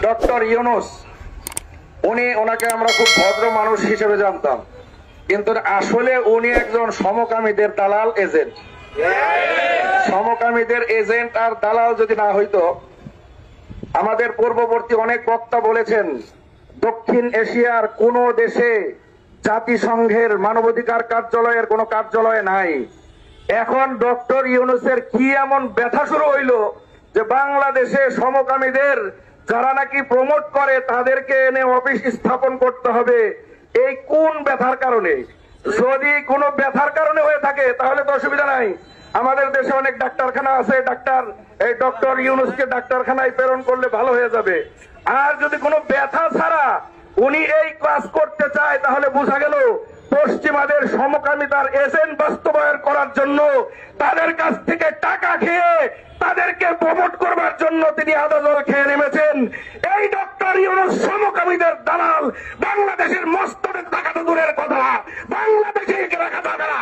Doctor Yunus, ওনাকে আমরা খুব ভদ্র মানুষ হিসেবে জানতাম, কিন্তু আসলে উনি একজন সমকামীদের দালাল এজেন্ট। সমকামীদের এজেন্ট আর দালাল যদি না হইতো, আমাদের পূর্ববর্তী অনেক বক্তা বলেছেন দক্ষিণ এশিয়ার কোন দেশে জাতিসংঘের মানবাধিকার কার্যালয়ের কোন কার্যালয় নাই। এখন ডক্টর ইউনূসের কি এমন ব্যথা শুরু হইল যে বাংলাদেশে সমকামীদের যারা নাকি প্রমোট করে তাদেরকে এনে অফিস স্থাপন করতে হবে। এই কোন ব্যথার কারণে? যদি কোনো ব্যথার কারণে হয়ে থাকে তাহলে তো অসুবিধা নাই, আমাদের দেশে অনেক ডাক্তারখানা আছে, ডক্টর ইউনূসকে ডাক্তারখানায় প্রেরণ করলে ভালো হয়ে যাবে। আর যদি কোনো ব্যথা ছাড়া উনি এই কাজ করতে চায় তাহলে বোঝা গেল পশ্চিমাদের সমকামিতার এজেন্ট বাস্তবায়ন করার জন্য তাদের কাছ থেকে টাকা খেয়ে তাদেরকে প্রমোট করবার জন্য তিনি আদালত খেয়ে নেমেছেন। এই ডক্টর ইউনূস সমকামীদের দালাল। বাংলাদেশের মস্তকে টাকা তো দূরের কথা, বাংলাদেশে রাখা যাবে না।